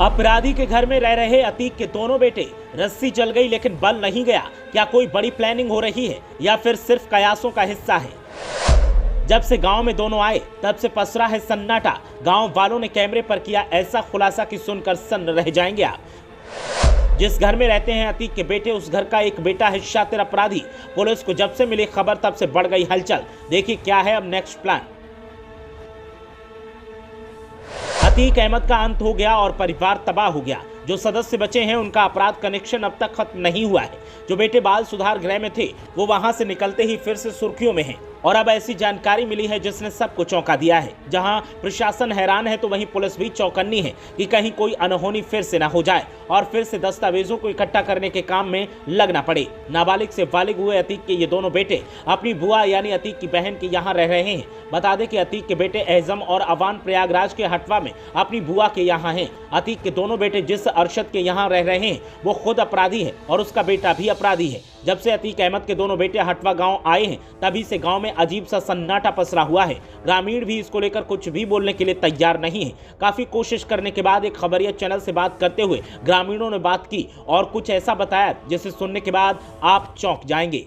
अपराधी के घर में रह रहे अतीक के दोनों बेटे। रस्सी चल गई लेकिन बल नहीं गया। क्या कोई बड़ी प्लानिंग हो रही है या फिर सिर्फ कयासों का हिस्सा है? जब से गांव में दोनों आए तब से पसरा है सन्नाटा। गांव वालों ने कैमरे पर किया ऐसा खुलासा कि सुनकर सन्न रह जाएंगे आप। जिस घर में रहते हैं अतीक के बेटे, उस घर का एक बेटा है शातिर अपराधी। पुलिस को जब से मिली खबर तब से बढ़ गई हलचल। देखिए क्या है अब नेक्स्ट प्लान। अतीक अहमद का अंत हो गया और परिवार तबाह हो गया। जो सदस्य बचे हैं उनका अपराध कनेक्शन अब तक खत्म नहीं हुआ है। जो बेटे बाल सुधार गृह में थे वो वहां से निकलते ही फिर से सुर्खियों में हैं। और अब ऐसी जानकारी मिली है जिसने सबको चौंका दिया है। जहां प्रशासन हैरान है तो वहीं पुलिस भी चौकन्नी है कि कहीं कोई अनहोनी फिर से ना हो जाए और फिर से दस्तावेजों को इकट्ठा करने के काम में लगना पड़े। नाबालिग से बालिग हुए अतीक के ये दोनों बेटे अपनी बुआ यानी अतीक की बहन के यहाँ रह रहे हैं। बता दें कि अतीक के बेटे एहजम और अवान प्रयागराज के हटवा में अपनी बुआ के यहाँ हैं। अतीक के दोनों बेटे जिस अरशद के यहाँ रह रहे हैं वो खुद अपराधी है और उसका बेटा भी अपराधी है। जब से अतीक अहमद के दोनों बेटे हटवा गांव आए हैं तभी से गांव में अजीब सा सन्नाटा पसरा हुआ है। ग्रामीण भी इसको लेकर कुछ भी बोलने के लिए तैयार नहीं है। काफी कोशिश करने के बाद एक खबरिया चैनल से बात करते हुए ग्रामीणों ने बात की और कुछ ऐसा बताया जिसे सुनने के बाद आप चौंक जाएंगे।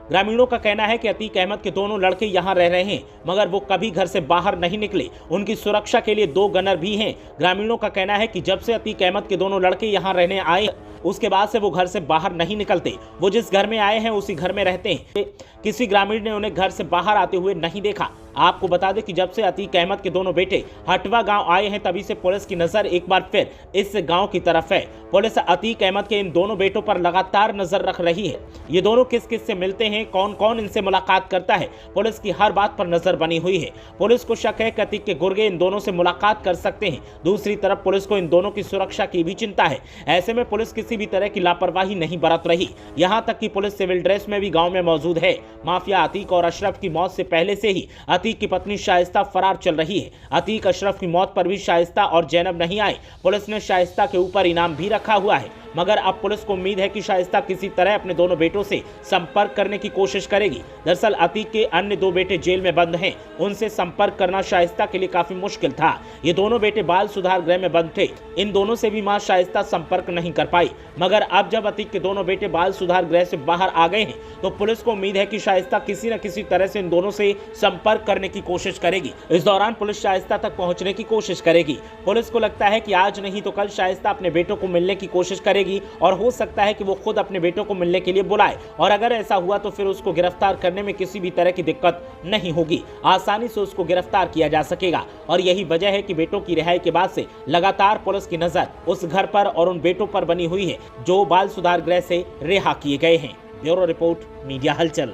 ग्रामीणों का कहना है कि अतीक अहमद के दोनों लड़के यहाँ रह रहे हैं मगर वो कभी घर से बाहर नहीं निकले। उनकी सुरक्षा के लिए 2 गनर भी हैं। ग्रामीणों का कहना है कि जब से अतीक अहमद के दोनों लड़के यहाँ रहने आए उसके बाद से वो घर से बाहर नहीं निकलते। वो जिस घर में आए हैं उसी घर में रहते हैं। किसी ग्रामीण ने उन्हें घर से बाहर आते हुए नहीं देखा। आपको बता दें कि जब से अतीक अहमद के दोनों बेटे हटवा गांव आए हैं तभी से पुलिस की नजर एक बार फिर इस गांव की तरफ है। पुलिस अतीक अहमद के इन दोनों बेटों पर लगातार नजर रख रही है। ये दोनों किस किस से मिलते हैं, कौन कौन इनसे मुलाकात करता है, पुलिस की हर बात पर नजर बनी हुई है। पुलिस को शक है कि अतीक के गुर्गे इन दोनों से मुलाकात कर सकते हैं। दूसरी तरफ पुलिस को इन दोनों की सुरक्षा की भी चिंता है। ऐसे में पुलिस किसी भी तरह की लापरवाही नहीं बरत रही। यहाँ तक कि पुलिस सिविल ड्रेस में भी गाँव में मौजूद है। माफिया अतीक और अशरफ की मौत से पहले से ही अतीक की पत्नी शाइस्ता फरार चल रही है। अतीक अशरफ की मौत पर भी शाइस्ता और जैनब नहीं आए। पुलिस ने शाइस्ता के ऊपर इनाम भी रखा हुआ है मगर अब पुलिस को उम्मीद है कि शाइस्ता किसी तरह अपने दोनों बेटों से संपर्क करने की कोशिश करेगी। दरअसल अतीक के अन्य 2 बेटे जेल में बंद हैं। उनसे संपर्क करना शाइस्ता के लिए काफी मुश्किल था। ये दोनों बेटे बाल सुधार गृह में बंद थे। इन दोनों से भी मां शाइस्ता संपर्क नहीं कर पाई मगर अब जब अतीक के दोनों बेटे बाल सुधार गृह से बाहर आ गए हैं तो पुलिस को उम्मीद है कि शाइस्ता किसी न किसी तरह से इन दोनों से संपर्क करने की कोशिश करेगी। इस दौरान पुलिस शाइस्ता तक पहुंचने की कोशिश करेगी। पुलिस को लगता है कि आज नहीं तो कल शाइस्ता अपने बेटों को मिलने की कोशिश करेगी और हो सकता है कि वो खुद अपने बेटों को मिलने के लिए बुलाए और अगर ऐसा हुआ तो फिर उसको गिरफ्तार करने में किसी भी तरह की दिक्कत नहीं होगी। आसानी से उसको गिरफ्तार किया जा सकेगा और यही वजह है कि बेटों की रिहाई के बाद से लगातार पुलिस की नजर उस घर पर और उन बेटों पर बनी हुई है जो बाल सुधार गृह से रिहा किए गए हैं। ब्यूरो रिपोर्ट, मीडिया हलचल।